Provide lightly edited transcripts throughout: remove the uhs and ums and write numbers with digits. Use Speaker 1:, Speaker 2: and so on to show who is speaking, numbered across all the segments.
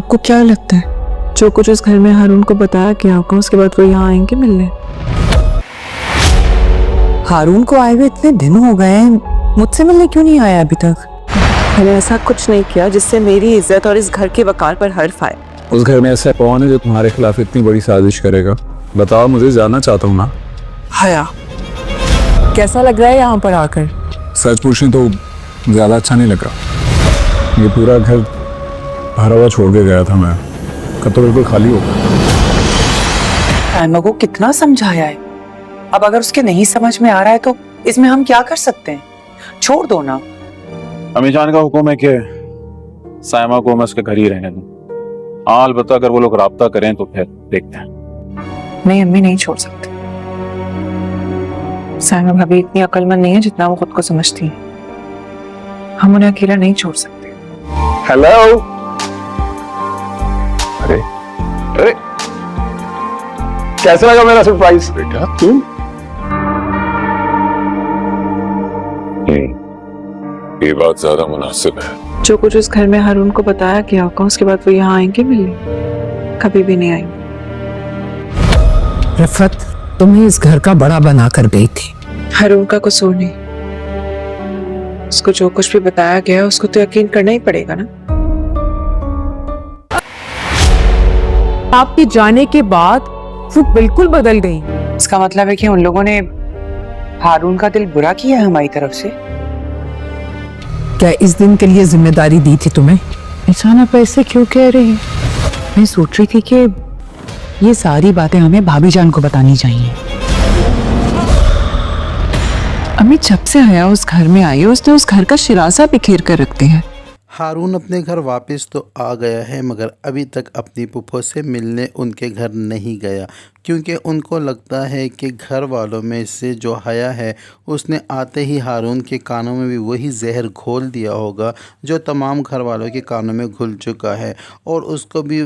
Speaker 1: आपको क्या लगता है जो कुछ उस घर में हारून को बताया गया होगा उसके बाद वो यहाँ आएंगे मिलने?
Speaker 2: हारून को आए हुए इतने दिन हो गए हैं, मुझसे मिलने क्यों नहीं आया अभी तक?
Speaker 1: मैंने ऐसा कुछ नहीं किया जिससे मेरी इज्जत और इस घर के वकार पर हर्फ आए।
Speaker 3: उस घर में ऐसा कौन है जो तुम्हारे खिलाफ इतनी बड़ी साजिश करेगा? बताओ, मुझे जानना चाहता हूँ ना।
Speaker 2: हया, कैसा लग रहा है यहाँ पर आकर?
Speaker 3: सच पूछने तो ज्यादा अच्छा नहीं लग रहा। ये पूरा घर भरा हुआ छोड़ के गया था मैं, कब तो बिल्कुल खाली हो गया।
Speaker 2: सायमा को कितना समझाया है, अब अगर उसके नहीं समझ में आ रहा है तो इसमें हम क्या कर सकते हैं? छोड़ दो ना।
Speaker 4: अम्मी जान का हुक्म है कि सायमा को मैं उसके घर ही रहने दूं। हाँ, अलबत्ता अगर वो लोग राब्ता करें तो फिर देखते हैं।
Speaker 2: नहीं अम्मी, नहीं छोड़ सकते। सायमा भाभी इतनी अक्लमंद नहीं है जितना वो खुद को समझती है। हम उन्हें अकेला नहीं छोड़ सकते।
Speaker 3: हेलो। अरे अरे, कैसा लगा मेरा सरप्राइज? बेटा तुम ये बात ज्यादा मुनासिब है।
Speaker 1: जो कुछ उस घर में हारून को बताया गया होगा उसके बाद वो यहाँ आएंगे मिलने? कभी भी नहीं आएंगे।
Speaker 2: रफत तुम्हें इस घर का बड़ा बना कर गई थी।
Speaker 1: हारून का कसूर नहीं, उसको जो कुछ भी बताया गया उसको तो यकीन करना ही पड़ेगा ना।
Speaker 2: आपके जाने के बाद वो बिल्कुल बदल गई। इसका मतलब है कि उन लोगों ने हारून का दिल बुरा किया है हमारी तरफ से। क्या इस दिन के लिए जिम्मेदारी दी थी तुम्हें? इंसान आप ऐसे क्यों कह रही हैं? मैं सोच रही थी कि ये सारी बातें हमें भाभी जान को बतानी चाहिए। अमित जब से हया उस घर में आई है उसने उस घर का शिरासा बिखेर कर रख दिया है।
Speaker 5: हारून अपने घर वापस तो आ गया है मगर अभी तक अपनी फूफो से मिलने उनके घर नहीं गया, क्योंकि उनको लगता है कि घर वालों में से जो हया है उसने आते ही हारून के कानों में भी वही जहर घोल दिया होगा जो तमाम घर वालों के कानों में घुल चुका है, और उसको भी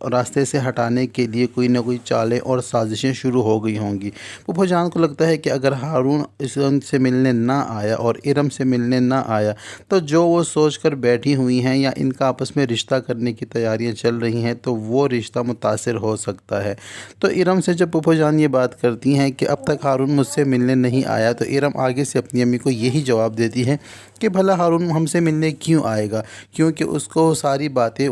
Speaker 5: रास्ते से हटाने के लिए कोई ना कोई चालें और साजिशें शुरू हो गई होंगी। फूफो जान को लगता है कि अगर हारून उनसे मिलने ना आया और इरम से मिलने ना आया तो जो वो सोच कर बैठी हुई हैं या इनका आपस में रिश्ता करने की तैयारियां चल रही हैं तो वो रिश्ता मुतासिर हो सकता है। तो इरम से जब फूफो जान ये बात करती हैं कि अब तक हारून मुझसे मिलने नहीं आया, तो इरम आगे से अपनी अम्मी को यही जवाब देती है कि भला हारून हमसे मिलने क्यों आएगा, क्योंकि उसको सारी बातें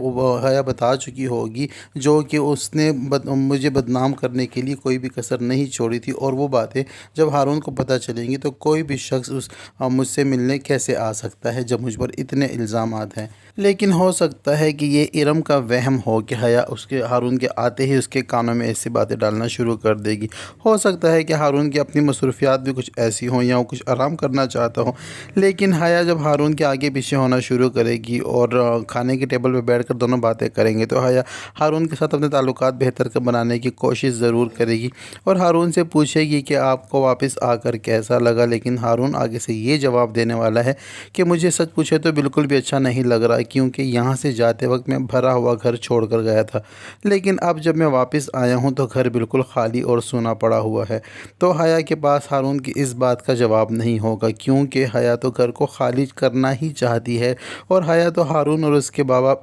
Speaker 5: हया बता चुकी होगी जो कि उसने मुझे बदनाम करने के लिए कोई भी कसर नहीं छोड़ी थी, और वो बातें जब हारून को पता चलेंगी तो कोई भी शख्स मुझसे मिलने कैसे आ सकता है जब मुझ पर इतने इल्ज़ामात हैं। लेकिन हो सकता है कि ये इरम का वहम हो कि हया उसके हारून के आते ही उसके कानों में ऐसी बातें डालना शुरू कर देगी। हो सकता है कि हारून की अपनी मसरूफियात भी कुछ ऐसी हों या वो कुछ आराम करना चाहता हो, लेकिन हया जब हारून के आगे पीछे होना शुरू करेगी और खाने के टेबल पर बैठकर दोनों बातें करेंगे तो हया हारून के साथ अपने ताल्लुकात बेहतर कर बनाने की कोशिश ज़रूर करेगी और हारून से पूछेगी कि आपको वापस आकर कैसा लगा। लेकिन हारून आगे से ये जवाब देने वाला है कि मुझे सच पूछे तो बिल्कुल भी अच्छा नहीं लग रहा, क्योंकि यहाँ से जाते वक्त मैं भरा हुआ घर छोड़ कर गया था, लेकिन अब जब मैं वापस आया हूँ तो घर बिल्कुल खाली और सूना पड़ा हुआ है। तो हया के पास हारून की इस बात का जवाब नहीं होगा, क्योंकि हया तो घर को खाली करना ही चाहती है और हया तो हारून और उसके बाबा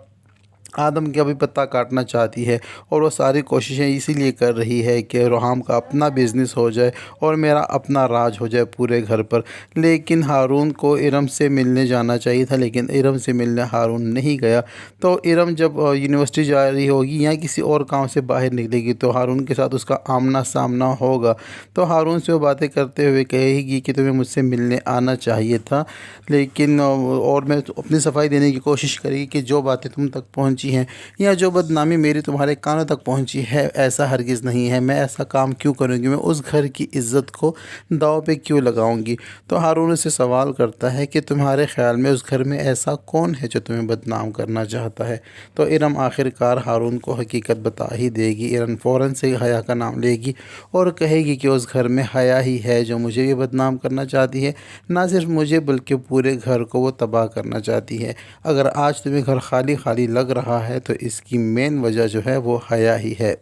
Speaker 5: आदम का भी पत्ता काटना चाहती है, और वो सारी कोशिशें इसीलिए कर रही है कि रोहाम का अपना बिज़नेस हो जाए और मेरा अपना राज हो जाए पूरे घर पर। लेकिन हारून को इरम से मिलने जाना चाहिए था, लेकिन इरम से मिलने हारून नहीं गया। तो इरम जब यूनिवर्सिटी जा रही होगी या किसी और काम से बाहर निकलेगी तो हारून के साथ उसका आमना सामना होगा, तो हारून से वो बातें करते हुए कहेगी कि तुम्हें मुझसे मिलने आना चाहिए था, लेकिन और मैं अपनी सफाई देने की कोशिश करेगी कि जो बातें तुम तक पहुँची हैं या जो बदनामी मेरी तुम्हारे कानों तक पहुंची है ऐसा हरगिज़ नहीं है। मैं ऐसा काम क्यों करूंगी, मैं उस घर की इज़्ज़त को दाव पे क्यों लगाऊंगी। तो हारून से सवाल करता है कि तुम्हारे ख़्याल में उस घर में ऐसा कौन है जो तुम्हें बदनाम करना चाहता है। तो इरम आखिरकार हारून को हकीकत बता ही देगी। इरम फ़ौरन से हया का नाम लेगी और कहेगी कि उस घर में हया ही है जो मुझे भी बदनाम करना चाहती है, ना सिर्फ मुझे बल्कि पूरे घर को वो तबाह करना चाहती है। अगर आज तुम्हें घर खाली खाली लग रहा है तो इसकी मेन वजह जो है वो हया ही है।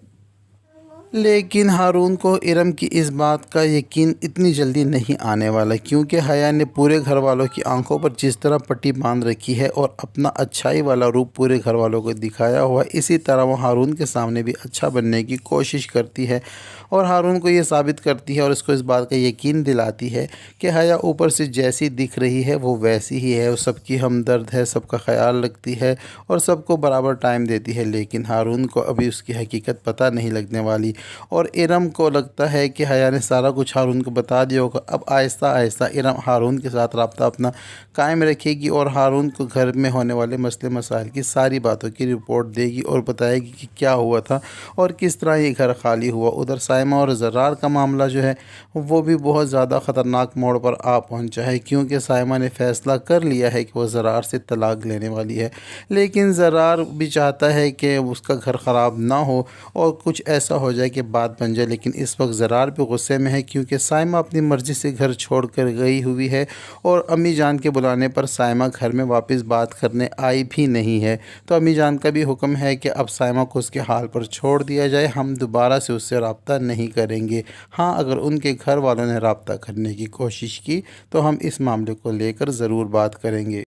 Speaker 5: लेकिन हारून को इरम की इस बात का यकीन इतनी जल्दी नहीं आने वाला, क्योंकि हया ने पूरे घर वालों की आंखों पर जिस तरह पट्टी बांध रखी है और अपना अच्छाई वाला रूप पूरे घर वालों को दिखाया हुआ, इसी तरह वो हारून के सामने भी अच्छा बनने की कोशिश करती है और हारून को ये साबित करती है और उसको इस बात का यकीन दिलाती है कि हया ऊपर से जैसी दिख रही है वो वैसी ही है, वो सबकी हमदर्द है, सबका ख्याल रखती है और सबको बराबर टाइम देती है। लेकिन हारून को अभी उसकी हकीकत पता नहीं लगने वाली और इरम को लगता है कि हया ने सारा कुछ हारून को बता दिया होगा। अब आहिस्ता आहिस्ता इरम हारून के साथ रब्ता अपना कायम रखेगी और हारून को घर में होने वाले मसले मसाइल की सारी बातों की रिपोर्ट देगी और बताएगी कि क्या हुआ था और किस तरह ये घर खाली हुआ। उधर साइमा और ज़रार का मामला जो है वो भी बहुत ज़्यादा ख़तरनाक मोड़ पर आ पहुंचा है, क्योंकि साइमा ने फ़ैसला कर लिया है कि वो ज़रार से तलाक लेने वाली है। लेकिन ज़रार भी चाहता है कि उसका घर ख़राब ना हो और कुछ ऐसा हो जाए कि बात बन जाए। लेकिन इस वक्त ज़रार भी गुस्से में है, क्योंकि साइमा अपनी मर्ज़ी से घर छोड़ कर गई हुई है और अम्मी जान के बुलाने पर साइमा घर में वापस बात करने आई भी नहीं है। तो अम्मी जान का भी हुक्म है कि अब साइमा को उसके हाल पर छोड़ दिया जाए, हम दोबारा से उससे रब्ता नहीं करेंगे। हाँ, अगर उनके घर वालों ने रब्ता करने की कोशिश की तो हम इस मामले को लेकर ज़रूर बात करेंगे।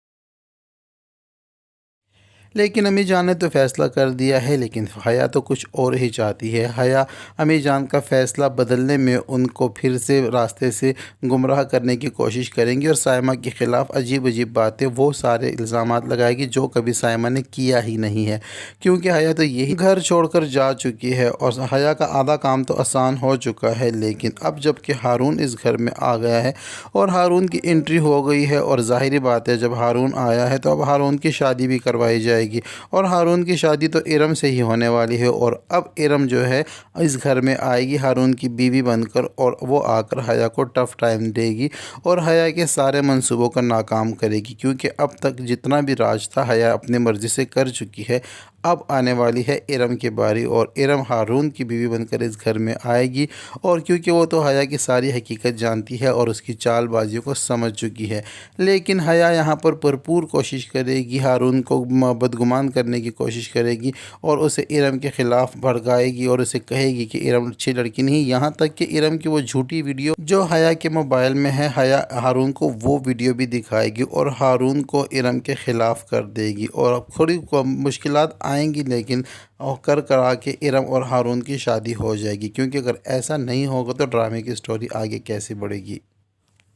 Speaker 5: लेकिन अम्मी जान ने तो फ़ैसला कर दिया है, लेकिन हया तो कुछ और ही चाहती है। हया अम्मी जान का फ़ैसला बदलने में उनको फिर से रास्ते से गुमराह करने की कोशिश करेंगी और साइमा के ख़िलाफ़ अजीब अजीब बातें, वो सारे इल्ज़ामात लगाएगी जो कभी साइमा ने किया ही नहीं है, क्योंकि हया तो यही घर छोड़कर जा चुकी है और हया का आधा काम तो आसान हो चुका है। लेकिन अब जबकि हारून इस घर में आ गया है और हारून की एंट्री हो गई है और ज़ाहिरी बात है जब हारून आया है तो अब हारून की शादी भी करवाई जाएगी और हारून की शादी तो इरम से ही होने वाली है। और अब इरम जो है इस घर में आएगी हारून की बीवी बनकर और वो आकर हया को टफ़ टाइम देगी और हया के सारे मंसूबों का नाकाम करेगी, क्योंकि अब तक जितना भी राज था हया अपनी मर्ज़ी से कर चुकी है। अब आने वाली है इरम की बारी और इरम हारून की बीवी बनकर इस घर में आएगी और क्योंकि वो तो हया की सारी हकीकत जानती है और उसकी चालबाजियों को समझ चुकी है। लेकिन हया यहाँ पर भरपूर कोशिश करेगी, हारून को बदगुमान करने की कोशिश करेगी और उसे इरम के ख़िलाफ़ भड़काएगी और उसे कहेगी कि इरम अच्छी लड़की नहीं। यहाँ तक कि इरम की वो झूठी वीडियो जो हया के मोबाइल में है, हया हारून को वो वीडियो भी दिखाएगी और हारून को इरम के ख़िलाफ़ कर देगी और अब थोड़ी मुश्किलात आएंगी, लेकिन कर करा के इरम और हारून की शादी हो जाएगी, क्योंकि अगर ऐसा नहीं होगा तो ड्रामे की स्टोरी आगे कैसे बढ़ेगी।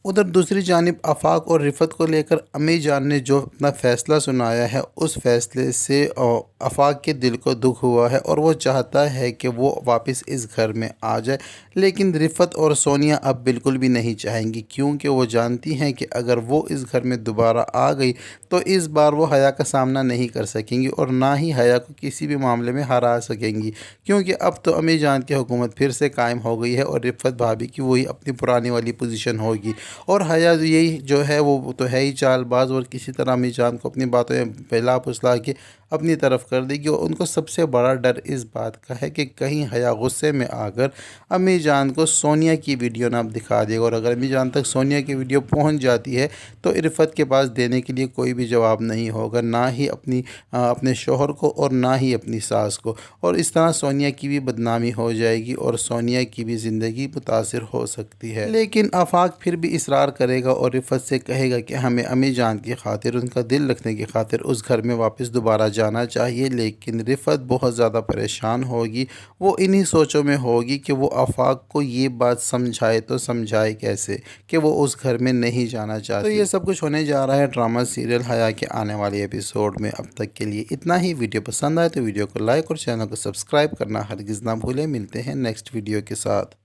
Speaker 5: उधर दूसरी जानिब आफाक और रिफ़त को लेकर अम्मी जान ने जो अपना फ़ैसला सुनाया है, उस फ़ैसले से आफाक के दिल को दुख हुआ है और वो चाहता है कि वो वापस इस घर में आ जाए। लेकिन रिफ़त और सोनिया अब बिल्कुल भी नहीं चाहेंगी, क्योंकि वो जानती हैं कि अगर वो इस घर में दोबारा आ गई तो इस बार वो हया का सामना नहीं कर सकेंगी और ना ही हया को किसी भी मामले में हरा सकेंगी, क्योंकि अब तो अम्मी जान की हुकूमत फिर से कायम हो गई है और रिफ़त भाभी की वही अपनी पुरानी वाली पोजीशन होगी और हया यही जो है वो तो है ही चालबाज और किसी तरह अम्मी जान को अपनी बातों में फैला फुसला के अपनी तरफ कर देगी। और उनको सबसे बड़ा डर इस बात का है कि कहीं हया गुस्से में आकर अम्मी जान को सोनिया की वीडियो ना दिखा देगा और अगर अम्मी जान तक सोनिया की वीडियो पहुंच जाती है तो इरफत के पास देने के लिए कोई भी जवाब नहीं होगा, ना ही अपने शोहर को और ना ही अपनी सास को, और इस तरह सोनिया की भी बदनामी हो जाएगी और सोनिया की भी ज़िंदगी मुतासिर हो सकती है। लेकिन आफाक फिर भी इसरार करेगा और रिफ़त से कहेगा कि हमें अम्मी जान की खातिर, उनका दिल रखने की खातिर उस घर में वापस दोबारा जाना चाहिए। लेकिन रिफ़त बहुत ज़्यादा परेशान होगी, वो इन्हीं सोचों में होगी कि वो आफाक को ये बात समझाए तो समझाए कैसे कि वो उस घर में नहीं जाना चाहती। तो ये सब कुछ होने जा रहा है ड्रामा सीरियल हया के आने वाले एपिसोड में। अब तक के लिए इतना ही। वीडियो पसंद आए तो वीडियो को लाइक और चैनल को सब्सक्राइब करना हरगिज़ ना भूलें। मिलते हैं नेक्स्ट वीडियो के साथ।